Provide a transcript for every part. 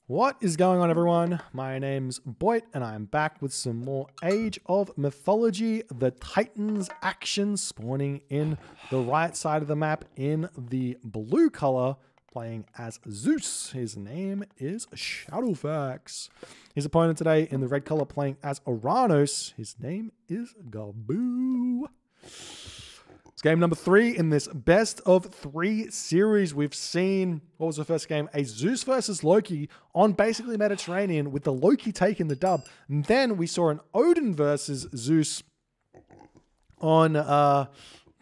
What is going on, everyone? My name's Boit, and I'm back with some more Age of Mythology. The Titans action spawning in the right side of the map in the blue color, playing as Zeus. His name is Shadowfaxx. His opponent today in the red color playing as Oranos. His name is Gaboo. It's game number 3 in this best of 3 series. We've seen, what was the first game? A Zeus versus Loki on basically Mediterranean with the Loki taking the dub. And then we saw an Odin versus Zeus on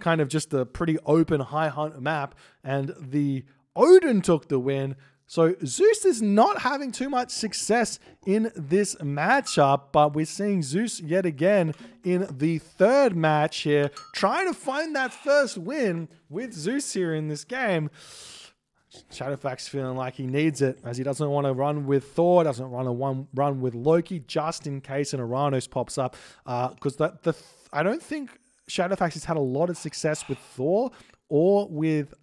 kind of just a pretty open high hunt map. And the Odin took the win. So Zeus is not having too much success in this matchup, but we're seeing Zeus yet again in the third match here, trying to find that first win with Zeus here in this game. Shadowfaxx feeling like he needs it, as he doesn't want to run with Thor, doesn't want to run with Loki, just in case an Oranos pops up. Because I don't think Shadowfaxx has had a lot of success with Thor or with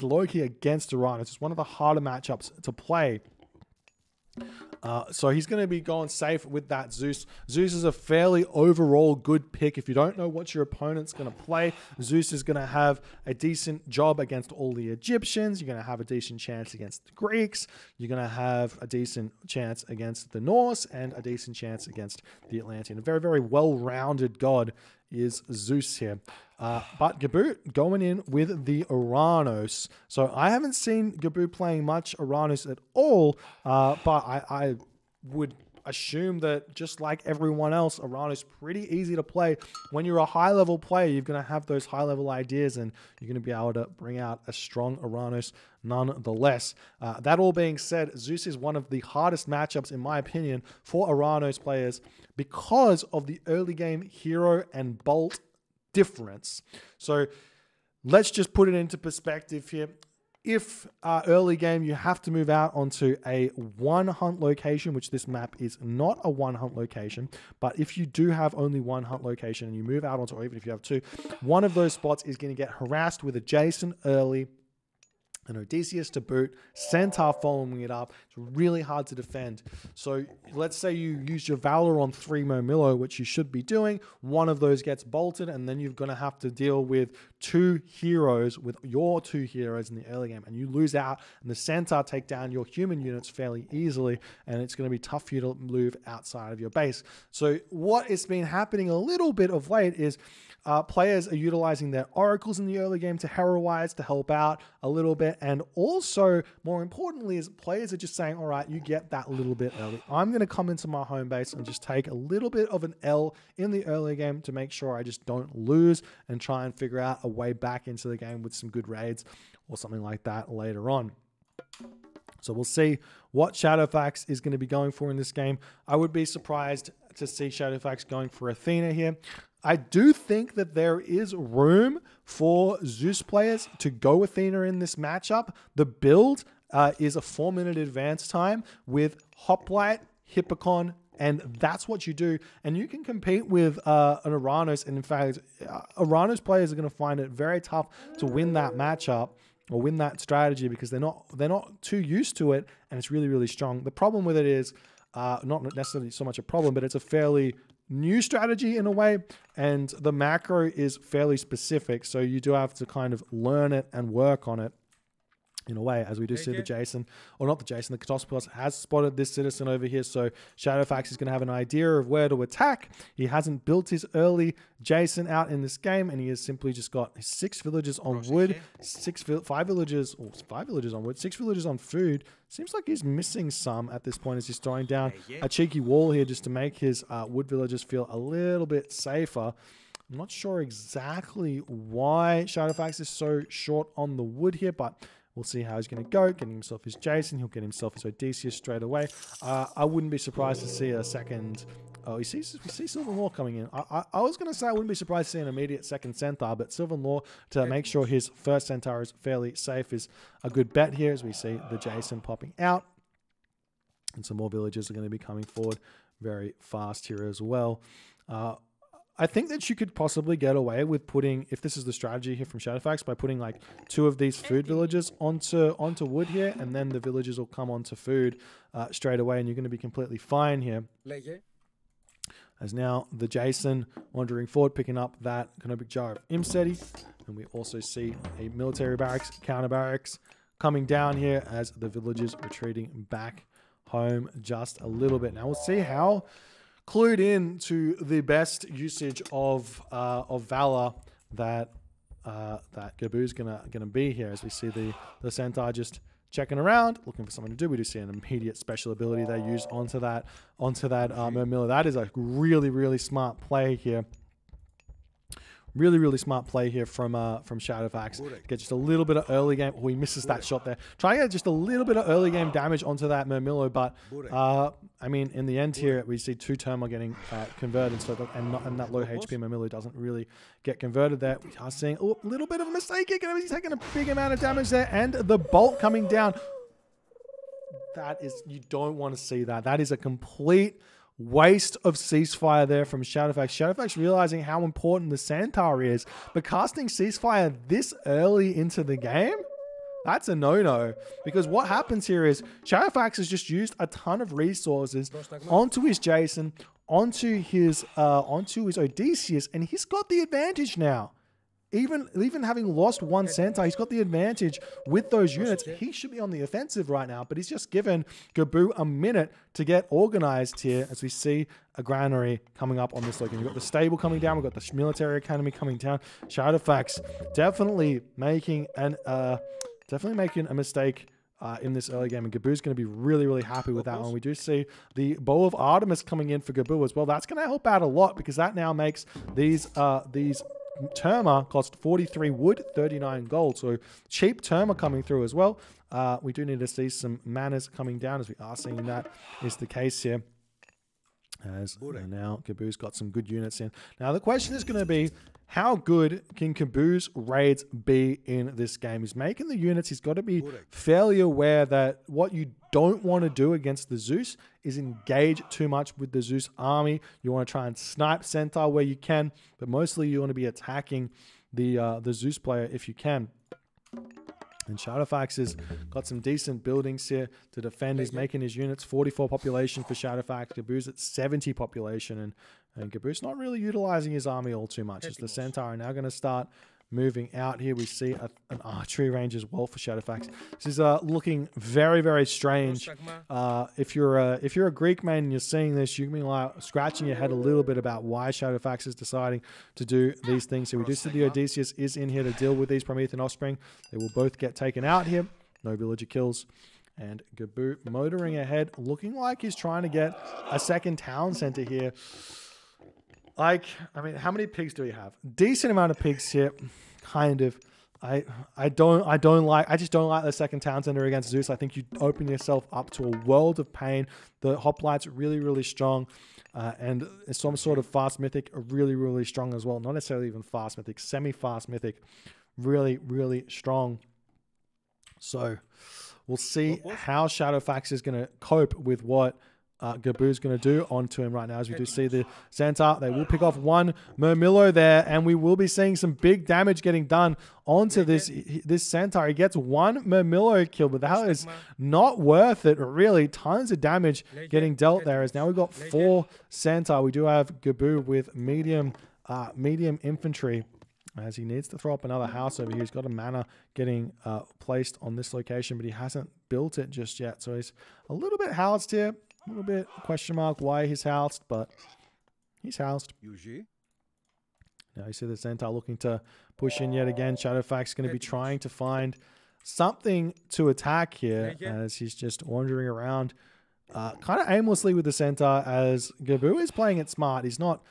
Loki against Oranos. It's one of the harder matchups to play. So he's going to be going safe with that Zeus. Zeus is a fairly overall good pick. If you don't know what your opponent's going to play, Zeus is going to have a decent job against all the Egyptians. You're going to have a decent chance against the Greeks. You're going to have a decent chance against the Norse and a decent chance against the Atlantean. A very, very well-rounded god is Zeus here. But Gaboo going in with the Oranos. So I haven't seen Gaboo playing much Oranos at all, but I would assume that just like everyone else, Oranos is pretty easy to play. When you're a high-level player, you're going to have those high-level ideas, and you're going to be able to bring out a strong Oranos nonetheless. That all being said, Zeus is one of the hardest matchups, in my opinion, for Oranos players because of the early game hero and bolt difference. So let's just put it into perspective here. If early game you have to move out onto a one hunt location, which this map is not a one hunt location, but if you do have only one hunt location and you move out onto, or even if you have two, one of those spots is going to get harassed with a Jason early, and Odysseus to boot, Centaur following it up. It's really hard to defend. So let's say you use your Valor on 3 Momillo, which you should be doing. One of those gets bolted, and then you're going to have to deal with 2 heroes, with your 2 heroes in the early game, and you lose out, and the Centaur take down your human units fairly easily, and it's going to be tough for you to move outside of your base. So what has been happening a little bit of late is players are utilizing their oracles in the early game to heroize, to help out a little bit. And also, more importantly, is players are just saying, all right, you get that little bit early. I'm going to come into my home base and just take a little bit of an L in the early game to make sure I just don't lose, and try and figure out a way back into the game with some good raids or something like that later on. So we'll see what Shadowfaxx is going to be going for in this game. I would be surprised to see Shadowfaxx going for Athena here. I do think that there is room for Zeus players to go Athena in this matchup. The build is a 4-minute advance time with Hoplite, Hippocon, and that's what you do. And you can compete with an Oranos. And in fact, Oranos players are going to find it very tough to win that matchup or win that strategy, because they're not too used to it, and it's really, really strong. The problem with it is not necessarily so much a problem, but it's a fairly new strategy in a way, and the macro is fairly specific, so you do have to kind of learn it and work on it in a way, as we do see the Jason, or not the Jason, the Katospos has spotted this citizen over here, so Shadowfaxx is going to have an idea of where to attack. He hasn't built his early Jason out in this game, and he has simply just got 6 villages on wood, 5 villages on wood, 6 villages on food. Seems like he's missing some at this point as he's throwing down a cheeky wall here just to make his wood villages feel a little bit safer. I'm not sure exactly why Shadowfaxx is so short on the wood here, but we'll see how he's going to go. Getting himself his Jason. He'll get himself his Odysseus straight away. I wouldn't be surprised to see a second... Oh, we see Sylvan Law coming in. I was going to say I wouldn't be surprised to see an immediate second Centaur, but Sylvan Law, to make sure his first Centaur is fairly safe, is a good bet here, as we see the Jason popping out. And some more villagers are going to be coming forward very fast here as well. I think that you could possibly get away with putting, if this is the strategy here from Shadowfaxx, by putting like 2 of these food villages onto wood here, and then the villagers will come onto food straight away, and you're going to be completely fine here. As now the Jason wandering forward, picking up that Canopic Jar of Imseti, and we also see a military barracks, counter barracks coming down here as the villagers retreating back home just a little bit. Now we'll see how clued in to the best usage of Valor that Gaboo's gonna be here, as we see the Centaur just checking around, looking for something to do. We do see an immediate special ability they use onto that Murmillo. That is a really smart play here. Really smart play here from Shadowfaxx. Get just a little bit of early game. Oh, he misses that shot there. Try to get just a little bit of early game damage onto that Murmillo, but I mean, in the end here, we see 2 Terma getting converted, so and that low HP Murmillo doesn't really get converted there. We are seeing a little bit of a mistake here. He's taking a big amount of damage there, and the bolt coming down. That is, you don't want to see that. That is a complete waste of ceasefire there from Shadowfaxx. Shadowfaxx realizing how important the Centaur is, but casting ceasefire this early into the game, that's a no-no. Because what happens here is Shadowfaxx has just used a ton of resources onto his Jason, onto his Odysseus, and he's got the advantage now. Even having lost 1 Centaur, he's got the advantage with those units. He should be on the offensive right now, but he's just given Gaboo a minute to get organized here, as we see a granary coming up on this location. We've got the stable coming down. We've got the military academy coming down. Shadowfaxx definitely making a mistake in this early game, and Gaboo's going to be really happy with that one. We do see the Bow of Artemis coming in for Gaboo as well. That's going to help out a lot, because that now makes these Terma cost 43 wood, 39 gold. So cheap Terma coming through as well. We do need to see some manas coming down, as we are seeing that is the case here. As now Gaboo's got some good units in. Now the question is going to be, how good can Gaboo's raids be in this game? He's making the units. He's got to be fairly aware that what you don't want to do against the Zeus is engage too much with the Zeus army. You want to try and snipe Centaur where you can, but mostly you want to be attacking the Zeus player if you can. And Shadowfaxx has got some decent buildings here to defend. He's making his units 44 population for Shadowfaxx. Gaboo's at 70 population, and Gaboo's not really utilizing his army all too much. As the Centaur are now going to start moving out here. We see an archery range as well for Shadowfaxx. This is looking very strange. If you're a Greek main and you're seeing this, you can be like scratching your head a little bit about why Shadowfaxx is deciding to do these things. So we do see the Odysseus is in here to deal with these Promethean offspring. They will both get taken out here. No villager kills. And Gaboo motoring ahead, looking like he's trying to get a second town center here. Like, I mean, how many pigs do we have? Decent amount of pigs here, kind of. I just don't like the second town center against Zeus. I think you open yourself up to a world of pain. The hoplites really strong, and some sort of fast mythic are really strong as well. Not necessarily even fast mythic, semi-fast mythic, really strong. So we'll see how Shadowfaxx is going to cope with what Gaboo's going to do onto him right now. As we do see the Centaur, they will pick off 1 Murmillo there, and we will be seeing some big damage getting done onto this Centaur. He gets 1 Murmillo kill, but that is not worth it, really. Tons of damage getting dealt there, as now we've got 4 Centaur. We do have Gaboo with medium infantry, as he needs to throw up another house over here. He's got a mana getting placed on this location, but he hasn't built it just yet, so he's a little bit housed here. A little bit question mark why he's housed, but he's housed. Now you see the Centaur looking to push in yet again. Shadowfaxx going to be trying to find something to attack here, as he's just wandering around kind of aimlessly with the Centaur, as Gaboo is playing it smart. He's not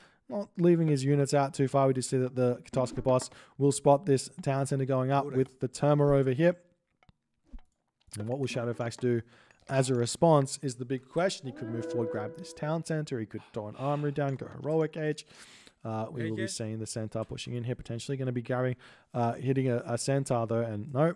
leaving his units out too far. We just see that the Katoska boss will spot this town center going up with the Terma over here. And what will Shadowfaxx do as a response is the big question. He could move forward, grab this town center. He could throw an armory down, go heroic age. We will be seeing the Centaur pushing in here, potentially going to be grabbing, hitting a Centaur though. And no,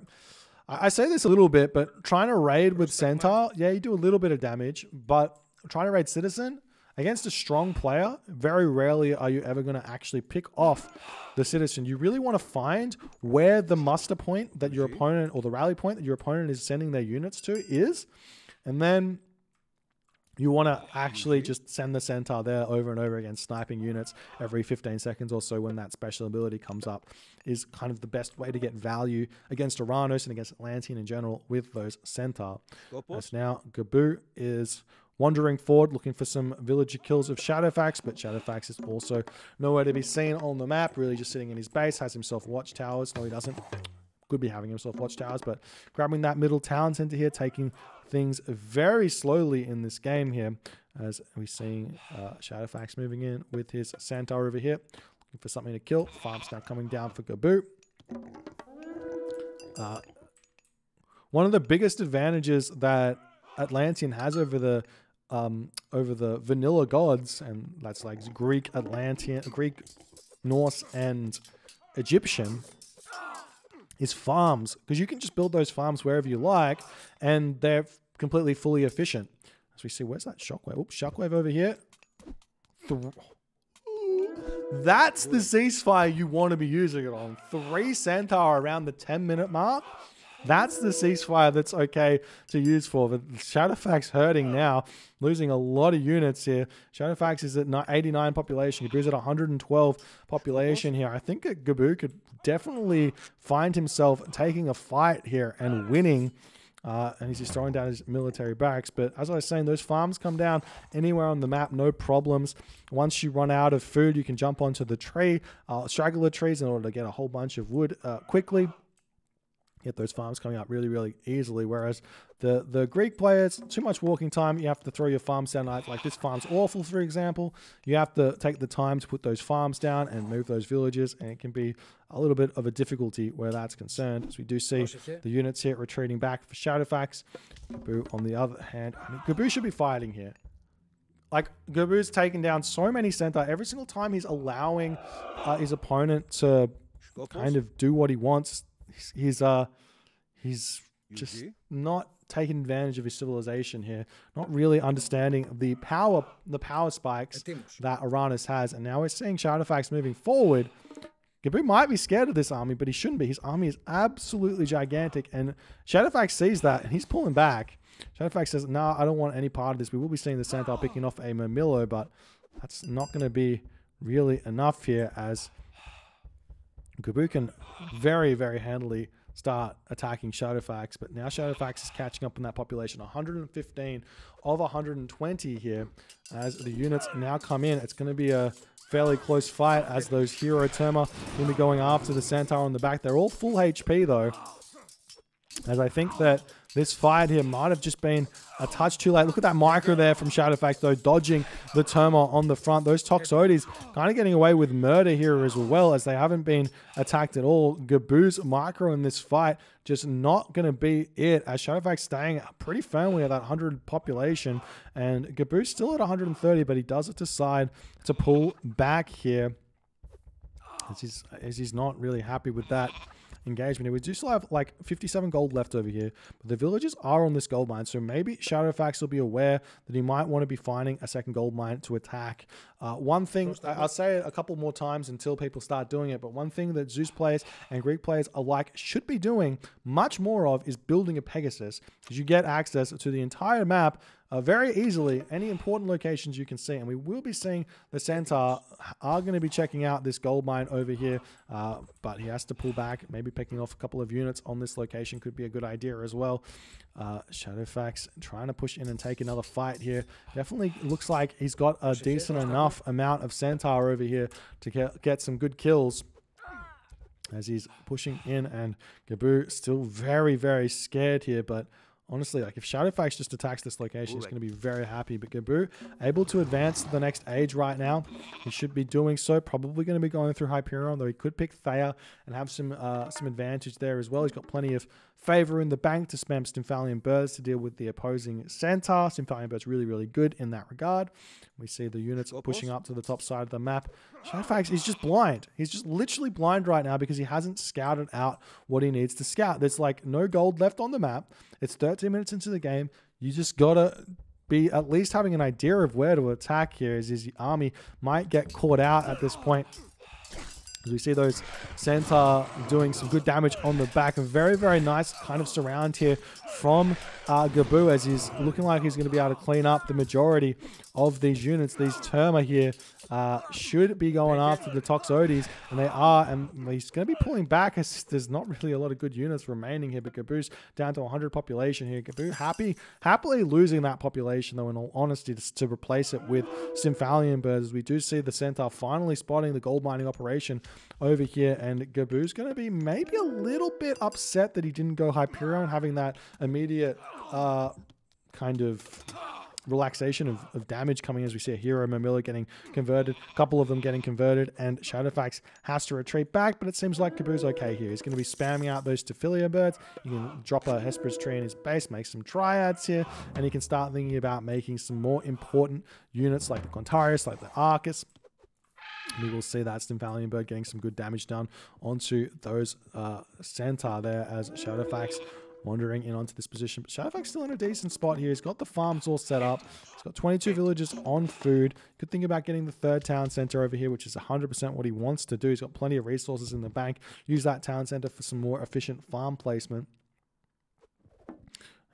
I say this a little bit, but trying to raid with Centaur, yeah, you do a little bit of damage, but trying to raid Citizen, against a strong player, very rarely are you ever going to actually pick off the citizen. You really want to find where the muster point that your opponent, or the rally point that your opponent is sending their units to is, and then you want to actually just send the centaur there over and over again, sniping units every 15 seconds or so when that special ability comes up is kind of the best way to get value against Oranos and against Atlantean in general with those centaur. As now Gaboo is wandering forward, looking for some villager kills of Shadowfaxx, but Shadowfaxx is also nowhere to be seen on the map, really just sitting in his base, has himself watchtowers. No, he doesn't. Could be having himself watchtowers, but grabbing that middle town center here, taking things very slowly in this game here, as we're seeing Shadowfaxx moving in with his centaur over here, looking for something to kill. Farms now coming down for Gaboo. One of the biggest advantages that Atlantean has over the vanilla gods, and that's like Greek, Atlantean, Greek, Norse, and Egyptian, is farms, because you can just build those farms wherever you like, and they're completely fully efficient. As we see, where's that shockwave? Oops, shockwave over here. That's the ceasefire you want to be using it on. 3 centaur around the 10-minute mark. That's the ceasefire that's okay to use for. But Shadowfaxx hurting now, losing a lot of units here. Shadowfaxx is at 89 population. Gaboo's at 112 population here. I think that Gaboo could definitely find himself taking a fight here and winning. And he's just throwing down his military barracks. But as I was saying, those farms come down anywhere on the map, no problems. Once you run out of food, you can jump onto the tree, straggler trees, in order to get a whole bunch of wood quickly. Get those farms coming up really, really easily. Whereas the Greek players, too much walking time. You have to throw your farms down. Like this farm's awful, for example. You have to take the time to put those farms down and move those villages. And it can be a little bit of a difficulty where that's concerned. As we do see the units here retreating back for Shadowfaxx. Gaboo, on the other hand, I mean, Gaboo should be fighting here. Like, Gaboo's taken down so many centaur. Every single time he's allowing his opponent to kind of do what he wants. He's just not taking advantage of his civilization here, not really understanding the power spikes that Oranos has. And now we're seeing Shadowfaxx moving forward. Gaboo might be scared of this army, but he shouldn't be. His army is absolutely gigantic, and Shadowfaxx sees that, and he's pulling back. Shadowfaxx says, "No, I don't want any part of this." We will be seeing the centaur picking off a Murmillo, but that's not going to be really enough here, as Gaboo can very, very handily start attacking Shadowfaxx, but now Shadowfaxx is catching up in that population. 115 of 120 here. As the units now come in, it's going to be a fairly close fight, as those Hero Terma will be going after the centaur on the back. They're all full HP though, as I think that this fight here might have just been a touch too late. Look at that micro there from Shadowfaxx, though, dodging the Terma on the front. Those Toxotes kind of getting away with murder here as well, as they haven't been attacked at all. Gaboo's micro in this fight just not going to be it, as Shadowfaxx staying pretty firmly at that 100 population. And Gaboo's still at 130, but he does decide to pull back here, as he's not really happy with that engagement. We do still have like 57 gold left over here, but the villagers are on this gold mine, so maybe Shadowfaxx will be aware that he might want to be finding a second gold mine to attack. One thing, I'll say it a couple more times until people start doing it, but one thing that Zeus players and Greek players alike should be doing much more of is building a Pegasus, because you get access to the entire map very easily, any important locations you can see. And we will be seeing the centaur are going to be checking out this gold mine over here, but he has to pull back. Maybe picking off a couple of units on this location could be a good idea as well. Shadowfaxx trying to push in and take another fight here. Definitely looks like he's got a decent enough amount of centaur over here to get some good kills, as he's pushing in. And Gaboo still very, very scared here, but honestly, like, if Shadowfaxx just attacks this location, he's going to be very happy. But Gaboo able to advance to the next age right now. He should be doing so. Probably going to be going through Hyperion, though he could pick Thea and have some advantage there as well. He's got plenty of favor in the bank to spam Stymphalian Birds to deal with the opposing centaur. Stymphalian Birds really, really good in that regard. We see the units pushing up to the top side of the map. Shadowfaxx is just blind. He's just literally blind right now because he hasn't scouted out what he needs to scout. There's like no gold left on the map. It's 13 minutes into the game. You just gotta be at least having an idea of where to attack here, as his army might get caught out at this point. As we see those Centaur doing some good damage on the back. A very, very nice kind of surround here from Gaboo, as he's looking like he's going to be able to clean up the majority of these units. These Terma here should be going after the Toxotes, and they are, and he's going to be pulling back as there's not really a lot of good units remaining here, but Gaboo's down to 100 population here. Gaboo happily losing that population, though, in all honesty, to replace it with Stymphalian birds, as we do see the Centaur finally spotting the gold mining operation over here, and Gaboo's going to be maybe a little bit upset that he didn't go Hyperion, having that immediate kind of relaxation of damage coming, as we see a hero Mamilla getting converted, a couple of them getting converted, and Shadowfaxx has to retreat back, but it seems like Gaboo's okay here. He's going to be spamming out those Staphylia birds. You can drop a Hesperus tree in his base, make some triads here, and he can start thinking about making some more important units like the Quantarius, like the Arcus. We will see that Stymphalian bird getting some good damage done onto those Centaur there, as Shadowfaxx wandering in onto this position. But Shadowfaxx still in a decent spot here. He's got the farms all set up. He's got 22 villages on food. Good thing about getting the third town center over here, which is 100% what he wants to do. He's got plenty of resources in the bank. Use that town center for some more efficient farm placement.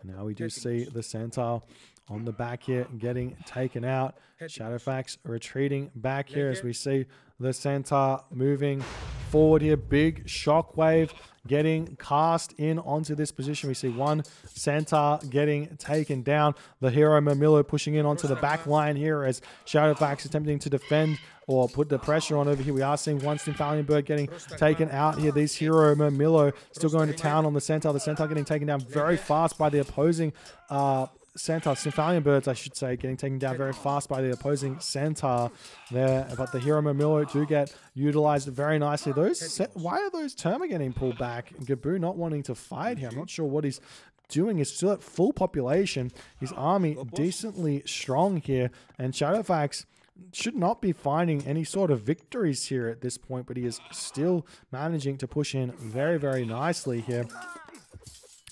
And now we do see the Centaur on the back here getting taken out. Shadowfaxx retreating back here as we see the Centaur moving forward here. Big shockwave getting cast in onto this position. We see one Centaur getting taken down. The hero Mamilla pushing in onto the back line here as Shadowfaxx attempting to defend or put the pressure on over here. We are seeing one Stymphalian bird getting taken out here. These hero Mamilla still going to town on the Centaur. The Centaur getting taken down very fast by the opposing Stymphalian birds, I should say, getting taken down very fast by the opposing Centaur there. But the hero Mamilla do get utilized very nicely. Why are those Terma getting pulled back? Gaboo not wanting to fight here. I'm not sure what he's doing. He's still at full population. His army decently strong here, and Shadowfaxx should not be finding any sort of victories here at this point, but he is still managing to push in very, very nicely here.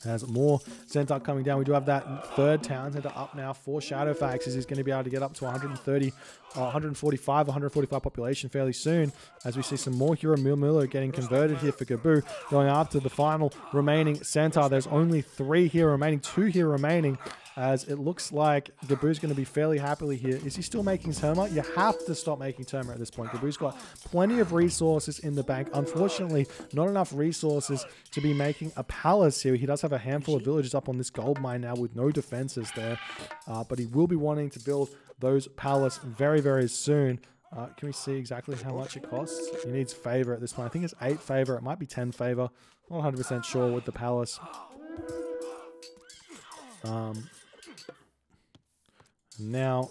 As more Centaur coming down, we do have that third town center up now for Shadowfaxx, as he's going to be able to get up to 145 population fairly soon, as we see some more hero Mamilla getting converted here for Gaboo, going after the final remaining Centaur. There's only 3 here remaining, 2 here remaining, as it looks like Gaboo's going to be fairly happily here. Is he still making Terma? You have to stop making Terma at this point. Gaboo's got plenty of resources in the bank. Unfortunately, not enough resources to be making a palace here. He does have a handful of villages up on this gold mine now with no defenses there, but he will be wanting to build those palace very, very soon. Can we see exactly how much it costs? He needs favor at this point. I think it's 8 favor. It might be 10 favor. Not 100% sure with the palace. Now,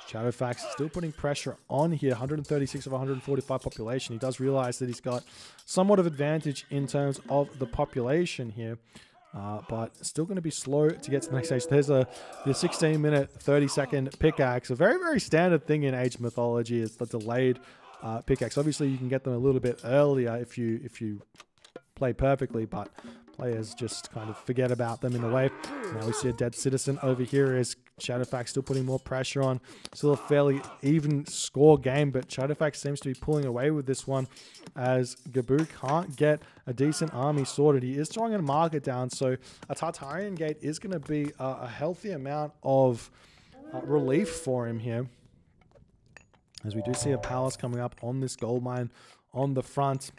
Shadowfaxx still putting pressure on here. 136 of 145 population. He does realize that he's got somewhat of advantage in terms of the population here, but still going to be slow to get to the next stage. There's the 16-minute, 30-second pickaxe. A very, very standard thing in Age Mythology is the delayed pickaxe. Obviously, you can get them a little bit earlier if you play perfectly, but players just kind of forget about them in a way. Now we see a dead citizen over here as Shadowfaxx still putting more pressure on. Still a fairly even score game, but Shadowfaxx seems to be pulling away with this one as Gaboo can't get a decent army sorted. He is throwing a market down, so a Tartarian gate is going to be a healthy amount of relief for him here, as we do see a palace coming up on this gold mine on the front.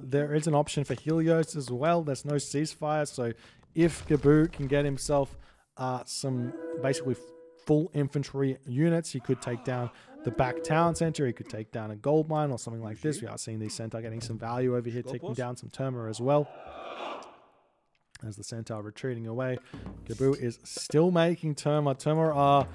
There is an option for Helios as well. There's no ceasefire, so if Gaboo can get himself some basically full infantry units, he could take down the back town center. He could take down a gold mine or something like this. We are seeing these Centaur getting some value over here, taking down some Terma as well. As the Centaur retreating away, Gaboo is still making Terma. Terma are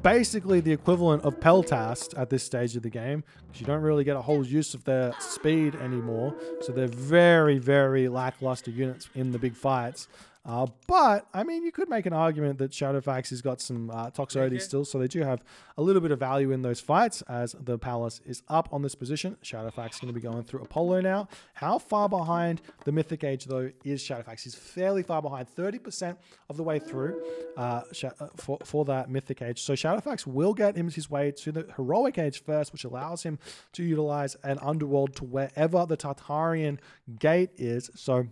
basically the equivalent of Peltast at this stage of the game, because you don't really get a whole use of their speed anymore, so they're very, very lackluster units in the big fights. But, I mean, you could make an argument that Shadowfaxx has got some Toxotes still, so they do have a little bit of value in those fights as the Palace is up on this position. Shadowfaxx going to be going through Apollo now. How far behind the Mythic Age, though, is Shadowfaxx? He's fairly far behind, 30% of the way through for that Mythic Age. So Shadowfaxx will get him his way to the Heroic Age first, which allows him to utilize an Underworld to wherever the Tartarian Gate is. So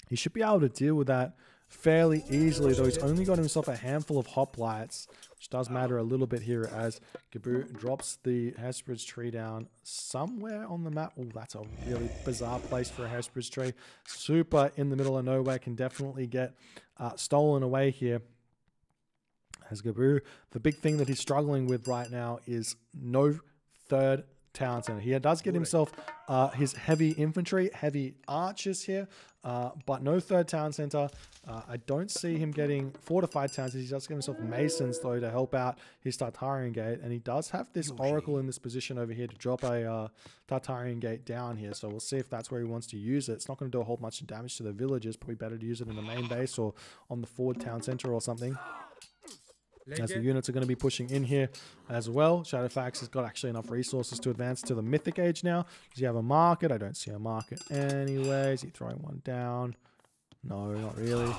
he should be able to deal with that fairly easily, though he's only got himself a handful of hoplites, which does matter a little bit here as Gaboo drops the Hesperids tree down somewhere on the map. Oh, that's a really bizarre place for a Hesperids tree. Super in the middle of nowhere, can definitely get stolen away here. As Gaboo, the big thing that he's struggling with right now is no third town center. He does get himself his heavy infantry, heavy archers here, but no third town center. I don't see him getting fortified towns. He does get himself masons, though, to help out his Tartarian Gate, and he does have this oracle in this position over here to drop a Tartarian Gate down here, so we'll see if that's where he wants to use it. It's not going to do a whole bunch of damage to the villagers. Probably better to use it in the main base or on the forward town center or something, as the units are going to be pushing in here as well. Shadowfaxx has got actually enough resources to advance to the Mythic Age now. Does he have a market? I don't see a market anyway. Is he throwing one down? No, not really.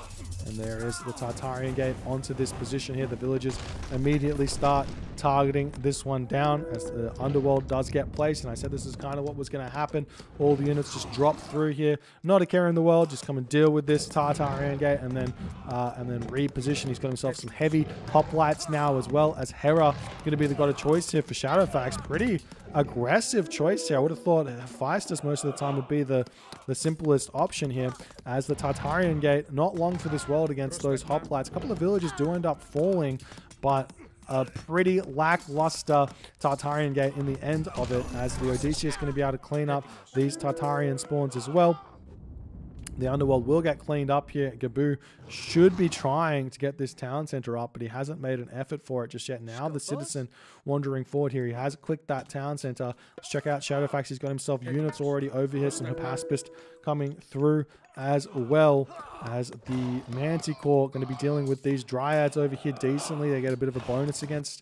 And there is the Tartarian Gate onto this position here. The villagers immediately start targeting this one down as the Underworld does get placed. And I said this is kind of what was going to happen. All the units just drop through here. Not a care in the world. Just come and deal with this Tartarian Gate and then reposition. He's got himself some heavy hoplites now, as well as Hera going to be the god of choice here for Shadowfaxx. Pretty aggressive choice here. I would have thought Feistus most of the time would be the simplest option here, as the Tartarian Gate, not long for this world against those hoplites. A couple of villages do end up falling, but a pretty lackluster Tartarian Gate in the end of it, as the Odysseus is going to be able to clean up these Tartarian spawns as well. The Underworld will get cleaned up here. Gaboo should be trying to get this town center up, but he hasn't made an effort for it just yet. Now the Citizen wandering forward here. He has clicked that town center. Let's check out Shadowfaxx. He's got himself units already over here. Some Hypaspist coming through, as well as the Manticore going to be dealing with these Dryads over here decently. They get a bit of a bonus against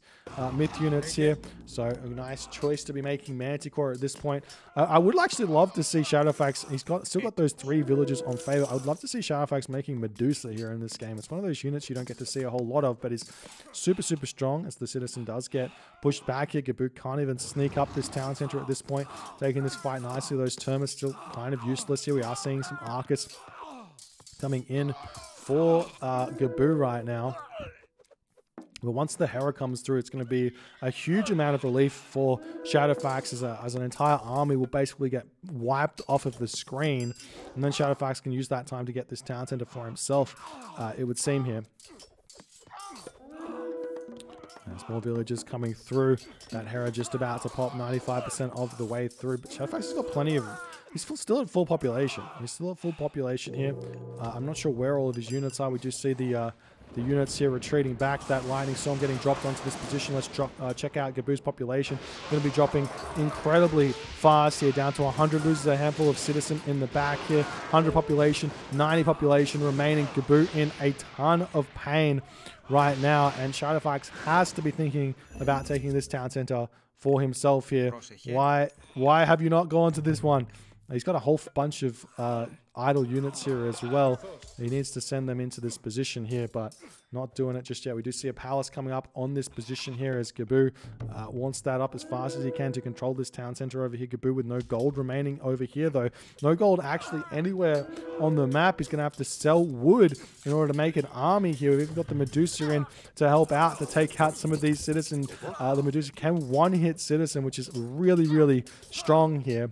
myth units here, so a nice choice to be making Manticore at this point. I would actually love to see Shadowfaxx. He's still got those 3 villages on favor. I would love to see Shadowfaxx making Medusa here in this game. It's one of those units you don't get to see a whole lot of, but is super strong as the Citizen does get pushed back here. Gaboo can't even sneak up this town center at this point, taking this fight nicely. Those Termas still kind of useless here. We are seeing some Arcus coming in for Gaboo right now. But once the Hera comes through, it's going to be a huge amount of relief for Shadowfaxx, as an entire army will basically get wiped off of the screen. And then Shadowfaxx can use that time to get this town center for himself, it would seem here. There's more villagers coming through. That Hera just about to pop 95% of the way through. But Shadowfaxx has got plenty of... He's still at full population. He's still at full population here. I'm not sure where all of his units are. We do see the units here retreating back. That Lightning Storm getting dropped onto this position. Let's check out Gaboo's population. Going to be dropping incredibly fast here, down to 100. Loses a handful of Citizen in the back here. 100 population, 90 population remaining. Gaboo in a ton of pain right now, and Shadowfaxx has to be thinking about taking this town center for himself here. Why have you not gone to this one? He's got a whole bunch of idle units here as well. He needs to send them into this position here, but not doing it just yet. We do see a palace coming up on this position here as Gaboo wants that up as fast as he can to control this town center over here. Gaboo with no gold remaining over here, though. No gold actually anywhere on the map. He's going to have to sell wood in order to make an army here. We've got the Medusa in to help out, to take out some of these citizens. The Medusa can one-hit Citizen, which is really strong here.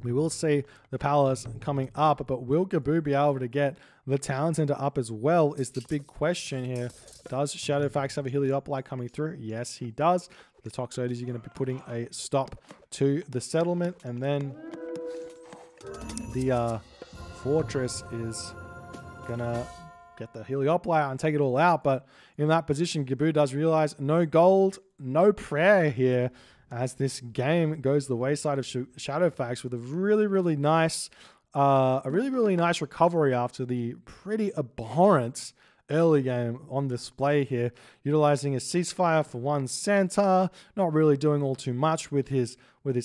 We will see the palace coming up, but will Gaboo be able to get the town center up as well is the big question here. Does Shadowfaxx have a Heliopolite coming through? Yes, he does. The Toxotes are going to be putting a stop to the settlement, and then the fortress is going to get the Heliopolite and take it all out. But in that position, Gaboo does realize no gold, no prayer here, as this game goes the wayside of Shadowfaxx with a really nice a really, really nice recovery after the pretty abhorrent early game on display here, utilizing a ceasefire for one center, not really doing all too much with his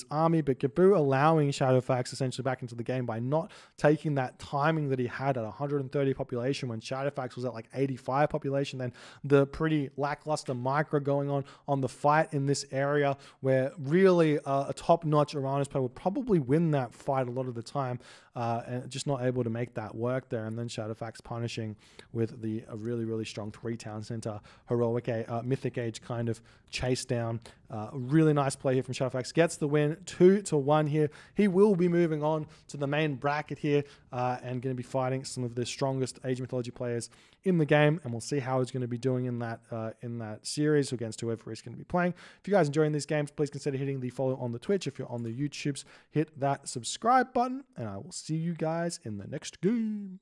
army, but Gaboo allowing Shadowfaxx essentially back into the game by not taking that timing that he had at 130 population when Shadowfaxx was at like 85 population. Then the pretty lackluster micro going on the fight in this area where really a top-notch Oranos player would probably win that fight a lot of the time, and just not able to make that work there. And then Shadowfaxx punishing with a really, really strong 3-town center, heroic, mythic age kind of chase down. Really nice play here from Shadowfaxx. Gets the win 2-1 here. He will be moving on to the main bracket here and going to be fighting some of the strongest Age of Mythology players in the game, and we'll see how he's going to be doing in that series against whoever he's going to be playing. If you guys are enjoying these games, please consider hitting the follow on the Twitch. If you're on the YouTubes, hit that subscribe button, and I will see you guys in the next game.